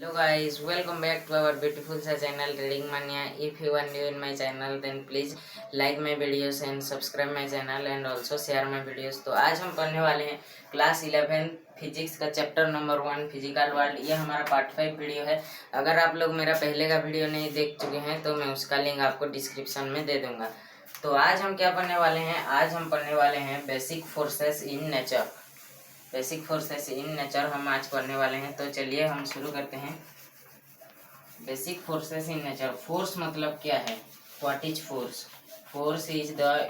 Hello guys, welcome back to our beautiful channel Reading Mania. If you are new in my channel then please like my videos and subscribe my channel and also share my videos। तो आज हम पढ़ने वाले हैं class 11 physics का chapter number 1 physical world. ये हमारा part 5 video है। अगर आप लोग मेरा पहले का वीडियो नहीं देख चुके हैं तो मैं उसका लिंक आपको डिस्क्रिप्शन में दे दूंगा। तो आज हम क्या पढ़ने वाले हैं, आज हम पढ़ने वाले हैं basic forces in nature. Basic forces in nature हम आज पढ़ने वाले हैं। तो चलिए हम शुरू करते हैं। Basic forces in nature. Force मतलब क्या है? What is force? Force is the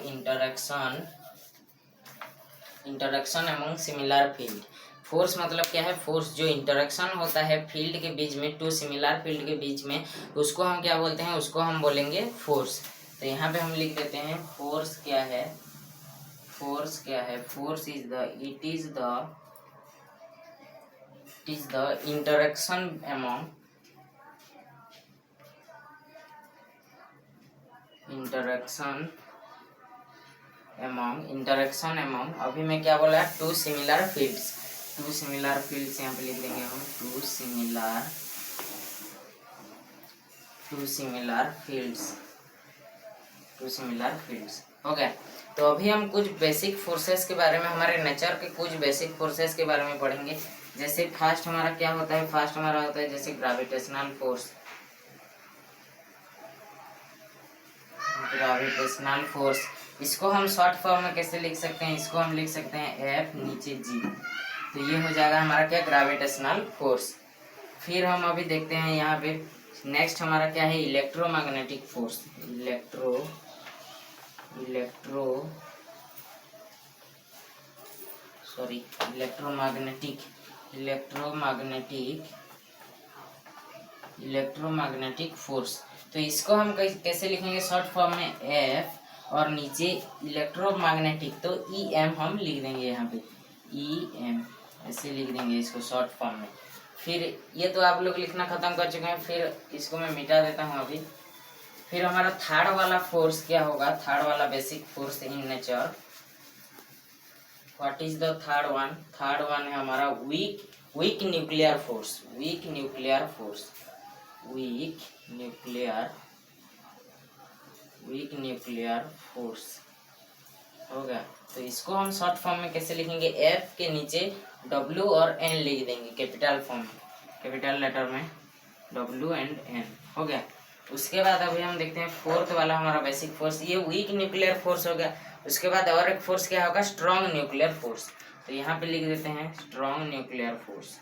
interaction among similar field. Force मतलब क्या है? फोर्स जो इंटरेक्शन होता है फील्ड के बीच में, टू सिमिलर फील्ड के बीच में, उसको हम क्या बोलते हैं? उसको हम बोलेंगे फोर्स। तो यहाँ पे हम लिख देते हैं फोर्स क्या है। फोर्स क्या है? Force is the it is the interaction among interaction among अभी मैं क्या बोला? Two similar fields. Two similar fields यहाँ पे लिख देंगे हम टू सिमिलर फील्ड्स। हो गया। तो अभी हम कुछ बेसिक फोर्सेस के बारे में, हमारे नेचर के कुछ बेसिक फोर्सेस के बारे में पढ़ेंगे। जैसे फर्स्ट हमारा क्या होता है? फर्स्ट हमारा होता है जैसे ग्रेविटेशनल फोर्स। इसको हम शॉर्ट फॉर्म में कैसे लिख सकते हैं? इसको हम लिख सकते हैं F नीचे G। तो ये हो जाएगा हमारा क्या? Gravitational force. फिर हम अभी देखते हैं यहाँ पे नेक्स्ट हमारा क्या है? Electromagnetic force. Electromagnetic force. तो इसको हम कैसे लिखेंगे शॉर्ट फॉर्म में? F और नीचे इलेक्ट्रोमैग्नेटिक, तो EM हम लिख देंगे यहाँ पे। EM ऐसे लिख देंगे इसको शॉर्ट फॉर्म में। फिर ये तो आप लोग लिखना खत्म कर चुके हैं, फिर इसको मैं मिटा देता हूँ अभी। फिर हमारा थर्ड वाला फोर्स क्या होगा? थर्ड वाला basic force in nature. What is the third one? Third one है हमारा वीक न्यूक्लियर फोर्स। हो गया। तो इसको हम शॉर्ट फॉर्म में कैसे लिखेंगे? F के नीचे W और N लिख देंगे कैपिटल फॉर्म में, कैपिटल लेटर में W एंड N। हो गया। उसके बाद अभी हम देखते हैं फोर्थ वाला हमारा बेसिक फोर्स। ये वीक न्यूक्लियर फोर्स हो गया। उसके बाद और एक फोर्स क्या होगा? Strong nuclear force. तो यहाँ पे लिख देते हैं स्ट्रॉन्ग न्यूक्लियर फोर्स।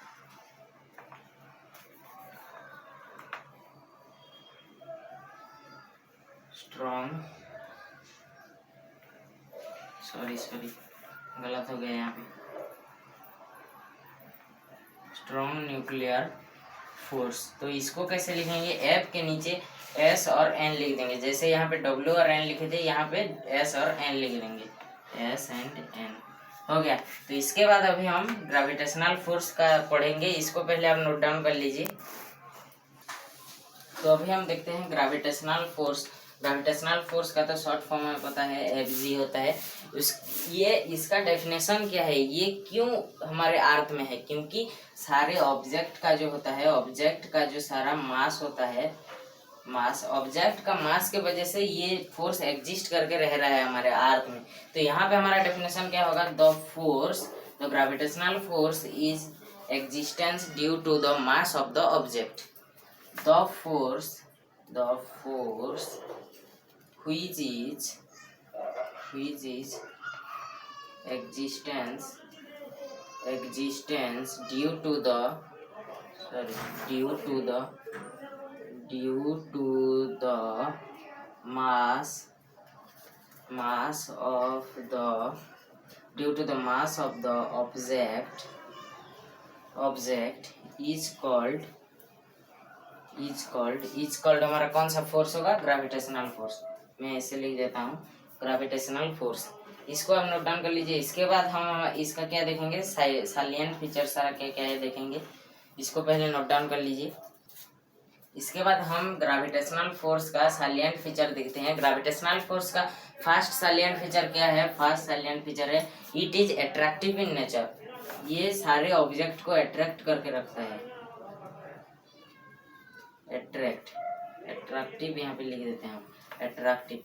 सॉरी गलत हो गया यहाँ पे। Strong nuclear force. तो इसको कैसे लिखेंगे? F के नीचे S और N लिख देंगे। जैसे यहाँ पे W और N लिखे थे, यहाँ पे S और N लिख देंगे, S एंड N। हो गया। तो इसके बाद अभी हम ग्रेविटेशनल फोर्स का पढ़ेंगे। इसको पहले आप नोट डाउन कर लीजिए। तो अभी हम देखते हैं ग्रेविटेशनल फोर्स का तो शॉर्ट फॉर्म में पता है Fg होता है। इसका डेफिनेशन क्या है? ये क्यों हमारे अर्थ में है? क्योंकि सारे ऑब्जेक्ट का जो होता है, ऑब्जेक्ट का जो सारा मास होता है, ऑब्जेक्ट का मास के वजह से ये फोर्स एग्जिस्ट करके रह रहा है हमारे अर्थ में। तो यहाँ पे हमारा डेफिनेशन क्या होगा? The gravitational force is existence due to the mass of the object. The force which is existence due to the mass of the object is called हमारा कौन सा फोर्स होगा? Gravitational force. मैं ऐसे लिख देता हूँ ग्रेविटेशनल फोर्स। इसको आप नोट डाउन कर लीजिए। इसके बाद हम इसका क्या देखेंगे? सालिएंट फीचर सारा क्या क्या है देखेंगे। इसको पहले नोट डाउन कर लीजिए। इसके बाद हम ग्रेविटेशनल फोर्स का सालिएंट फीचर देखते हैं। ग्रेविटेशनल फोर्स का फर्स्ट सालिएंट फीचर क्या है? फर्स्ट सालिएंट फीचर है it is attractive in nature. ये सारे ऑब्जेक्ट को अट्रैक्ट करके रखता है। एट्रैक्टिव यहाँ पे लिख देते हैं हम, एट्रैक्टिव।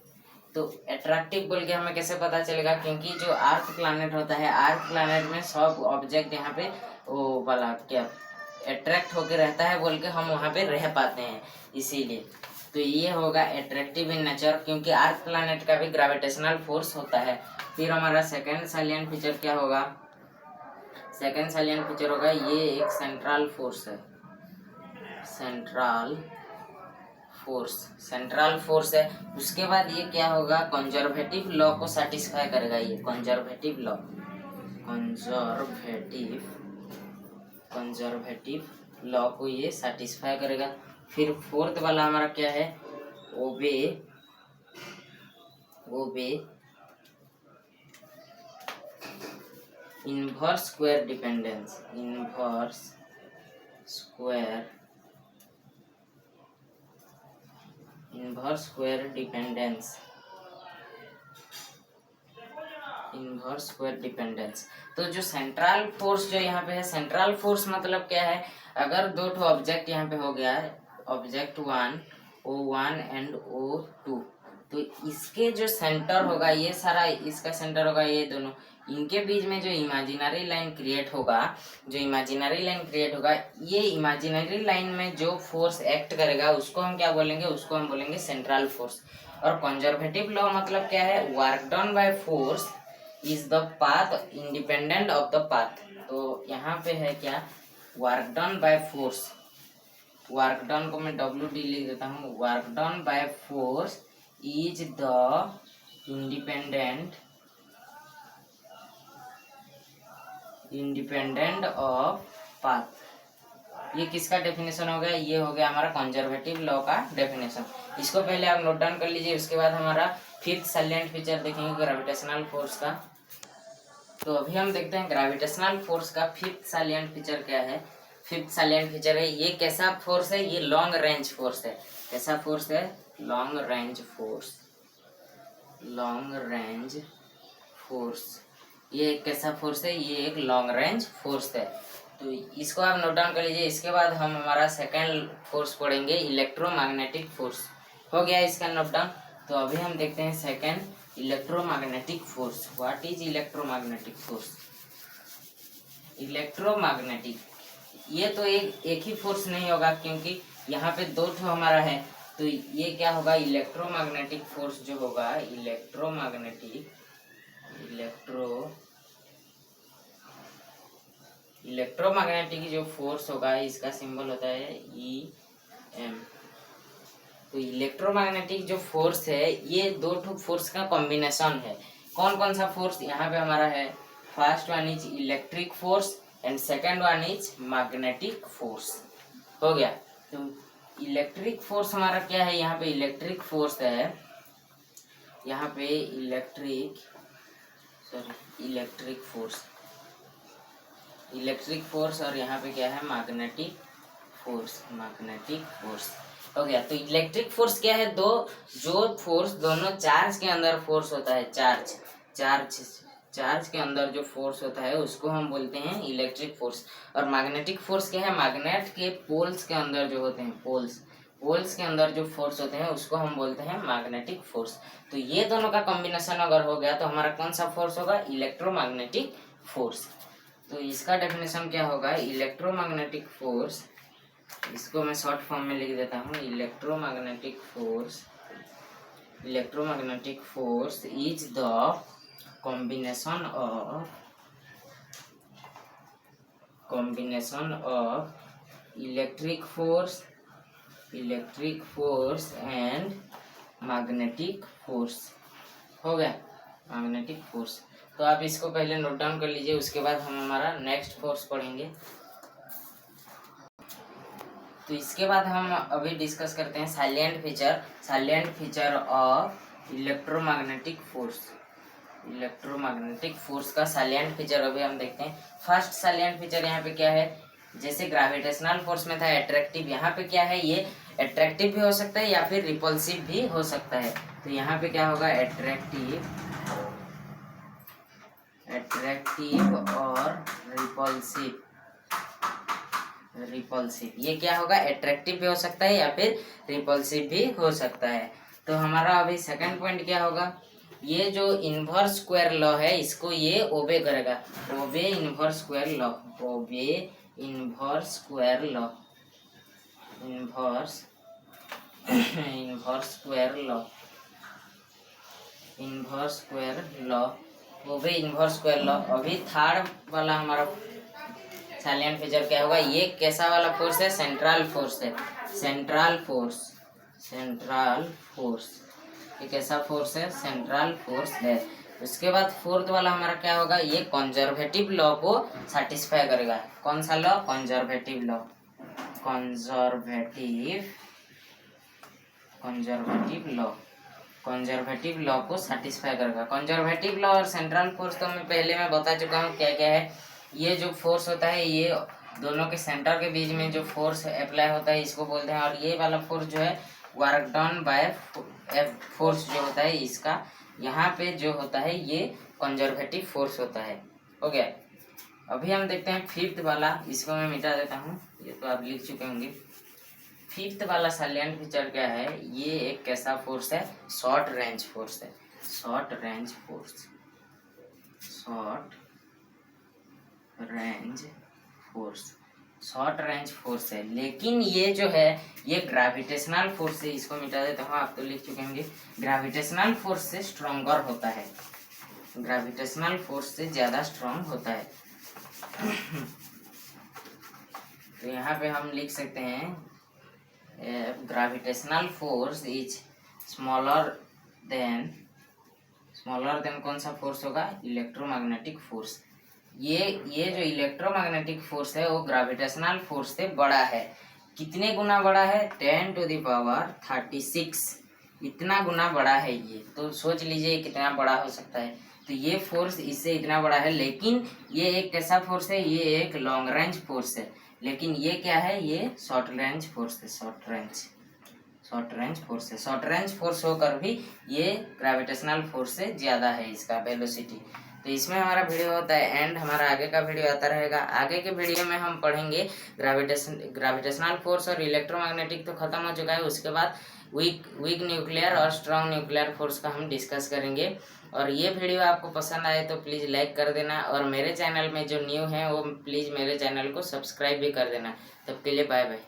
तो एट्रैक्टिव बोल के हमें कैसे पता चलेगा, क्योंकि जो अर्थ प्लैनेट होता है, अर्थ प्लैनेट में सब ऑब्जेक्ट यहाँ पे वो वाला क्या अट्रैक्ट होके रहता है बोल के हम वहाँ पे रह पाते हैं, इसीलिए। तो ये होगा एट्रैक्टिव इन नेचर, क्योंकि अर्थ प्लैनेट का भी ग्रेविटेशनल फोर्स होता है। फिर हमारा सेकेंड साइलेंट फीचर क्या होगा, सेकेंड साइलेंट फीचर होगा ये एक सेंट्रल फोर्स है, सेंट्रल फोर्स है। उसके बाद ये क्या होगा, कंजर्वेटिव लॉ को सेटिस्फाई करेगा, ये कंजर्वेटिव लॉ को ये सेटिस्फाई करेगा। फिर फोर्थ वाला हमारा क्या है, obey inverse square dependence, inverse square dependence. तो जो सेंट्रल फोर्स जो यहाँ पे है, सेंट्रल फोर्स मतलब क्या है, अगर दो ठो ऑब्जेक्ट यहाँ पे हो गया है, ऑब्जेक्ट 1 O1 एंड O2, तो इसके जो सेंटर होगा, ये सारा इसका सेंटर होगा, ये दोनों इनके बीच में जो इमेजिनरी लाइन क्रिएट होगा, ये इमेजिनरी लाइन में जो फोर्स एक्ट करेगा उसको हम क्या बोलेंगे, उसको हम बोलेंगे सेंट्रल फोर्स। और कंजर्वेटिव लॉ मतलब क्या है, work done by force is the path independent of the path. तो यहाँ पे है क्या, work done by force, work done को मैं WD लिख देता हूँ, work done by force is the independent of path. ये किसका डेफिनेशन हो गया, ये हो गया हमारा कंजर्वेटिव लॉ का डेफिनेशन। इसको पहले आप नोट डाउन कर लीजिए। उसके बाद हमारा फिफ्थ साइलेंट फीचर देखेंगे ग्रेविटेशनल फोर्स का। तो अभी हम देखते हैं ग्रेविटेशनल फोर्स का फिफ्थ साइलेंट फीचर क्या है। फिफ्थ साइलेंट फीचर है, ये कैसा फोर्स है, ये लॉन्ग रेंज फोर्स है। कैसा फोर्स है, लॉन्ग रेंज फोर्स। ये एक कैसा फोर्स है, ये एक लॉन्ग रेंज फोर्स है। तो इसको आप नोट डाउन कर लीजिए। इसके बाद हम हमारा सेकेंड फोर्स पढ़ेंगे, इलेक्ट्रोमैग्नेटिक फोर्स। हो गया इसका नोट डाउन। तो अभी हम देखते हैं second, electromagnetic force. What is electromagnetic force. Electromagnetic, ये तो एक ही फोर्स नहीं होगा, क्योंकि यहाँ पे दो ठो हमारा है। तो ये क्या होगा, इलेक्ट्रोमैग्नेटिक फोर्स जो होगा, इलेक्ट्रोमैग्नेटिक जो फोर्स होगा, इसका सिंबल होता है EM। तो इलेक्ट्रोमैग्नेटिक जो फोर्स है, ये दो ठो फोर्स का कॉम्बिनेशन है। कौन कौन सा फोर्स यहाँ पे हमारा है, first one is electric force and second one is magnetic force. हो गया। तो इलेक्ट्रिक फोर्स हमारा क्या है, यहाँ पे इलेक्ट्रिक फोर्स है, यहाँ पे इलेक्ट्रिक फोर्स और यहाँ पे क्या है, मैग्नेटिक फोर्स। हो गया। तो इलेक्ट्रिक फोर्स क्या है, जो फोर्स दोनों चार्ज के अंदर फोर्स होता है, चार्ज के अंदर जो फोर्स होता है उसको हम बोलते हैं इलेक्ट्रिक फोर्स। और मैग्नेटिक फोर्स क्या है, मैग्नेट के पोल्स के अंदर जो होते हैं, पोल्स के अंदर जो फोर्स होते हैं उसको हम बोलते हैं मैग्नेटिक फोर्स। तो ये दोनों का कॉम्बिनेशन अगर हो गया तो हमारा कौन सा फोर्स होगा, इलेक्ट्रोमैग्नेटिक फोर्स। तो इसका डेफिनेशन क्या होगा, इलेक्ट्रोमैग्नेटिक फोर्स, इसको मैं शॉर्ट फॉर्म में लिख देता हूँ, electromagnetic force is the combination of electric force and magnetic force। हो गया, मैग्नेटिक फोर्स। तो आप इसको पहले नोट डाउन कर लीजिए। उसके बाद हम हमारा नेक्स्ट फोर्स पढ़ेंगे। तो इसके बाद हम अभी डिस्कस करते हैं silent feature of electromagnetic force का साइलेंट फीचर अभी हम देखते हैं। फर्स्ट साइलेंट फीचर यहाँ पे क्या है, जैसे ग्रेविटेशनल फोर्स में था एट्रैक्टिव, यहाँ पे क्या है, ये एट्रैक्टिव भी हो सकता है या फिर रिपल्सिव भी हो सकता है। तो यहाँ पे क्या होगा, एट्रैक्टिव और रिपल्सिव। ये क्या होगा, अट्रैक्टिव भी हो सकता है या फिर रिपल्सिव भी हो सकता है। तो हमारा अभी सेकंड पॉइंट क्या होगा, ये जो इनवर्स स्क्वायर लॉ है इसको ये ओबे करेगा, obey inverse square law, obey inverse square law, inverse inverse square law, inverse square law, obey inverse square law. अभी थर्ड वाला हमारा साइलेंट फीचर क्या होगा, ये कैसा वाला फोर्स है, सेंट्रल फोर्स है, सेंट्रल फोर्स, सेंट्रल फोर्स, ये कैसा फोर्स है, सेंट्रल फोर्स है। उसके बाद फोर्थ वाला हमारा क्या होगा, ये कंजर्वेटिव लॉ को सेटिस्फाई करेगा। कौन सा law, conservative law, conservative, conservative law, conservative law को सेटिस्फाई करेगा। कंजर्वेटिव लॉ और सेंट्रल फोर्स तो मैं बता चुका हूँ क्या क्या है। ये जो फोर्स होता है ये दोनों के सेंटर के बीच में जो फोर्स अप्लाई होता है इसको बोलते हैं, और ये वाला फोर्स जो है वर्क डन बाय फोर्स जो होता है इसका यहाँ पे जो होता है ये कंजर्वेटिव फोर्स होता है। हो गया। अभी हम देखते हैं फिफ्थ वाला, इसको मैं मिटा देता हूँ, ये तो आप लिख चुके होंगे। फिफ्थ वाला साइलेंट फीचर क्या है, ये एक कैसा फोर्स है, शॉर्ट रेंज फोर्स है, short range force, short range force, short range force है। लेकिन ये जो है ये ग्रेविटेशनल फोर्स से, इसको मिटा देता हूँ, आप तो लिख चुके होंगे, ग्रेविटेशनल फोर्स से स्ट्रॉन्गर होता है, ग्रेविटेशनल फोर्स से ज्यादा स्ट्रॉन्ग होता है। तो यहाँ पे हम लिख सकते हैं gravitational force is smaller than, smaller than कौन सा फोर्स होगा, इलेक्ट्रोमैग्नेटिक फोर्स। ये जो इलेक्ट्रोमैग्नेटिक फोर्स है वो ग्रेविटेशनल फोर्स से बड़ा है। कितने गुना बड़ा है, 10⁻36, इतना गुना बड़ा है ये। तो सोच लीजिए कितना बड़ा हो सकता है। तो ये फोर्स इससे इतना बड़ा है, लेकिन ये एक कैसा फोर्स है, ये एक लॉन्ग रेंज फोर्स है। लेकिन ये क्या है, ये शॉर्ट रेंज फोर्स है, short range, short range force है। शॉर्ट रेंज फोर्स होकर भी ये ग्रेविटेशनल फोर्स से ज्यादा है इसका वेलोसिटी। तो इसमें हमारा वीडियो होता है एंड, हमारा आगे का वीडियो आता रहेगा। आगे के वीडियो में हम पढ़ेंगे ग्रेविटेशनल फोर्स और इलेक्ट्रोमैग्नेटिक तो खत्म हो चुका है, उसके बाद वीक न्यूक्लियर और स्ट्रॉन्ग न्यूक्लियर फोर्स का हम डिस्कस करेंगे। और ये वीडियो आपको पसंद आए तो प्लीज़ लाइक कर देना, और मेरे चैनल में जो न्यू है वो प्लीज़ मेरे चैनल को सब्सक्राइब भी कर देना। तब के लिए बाय बाय।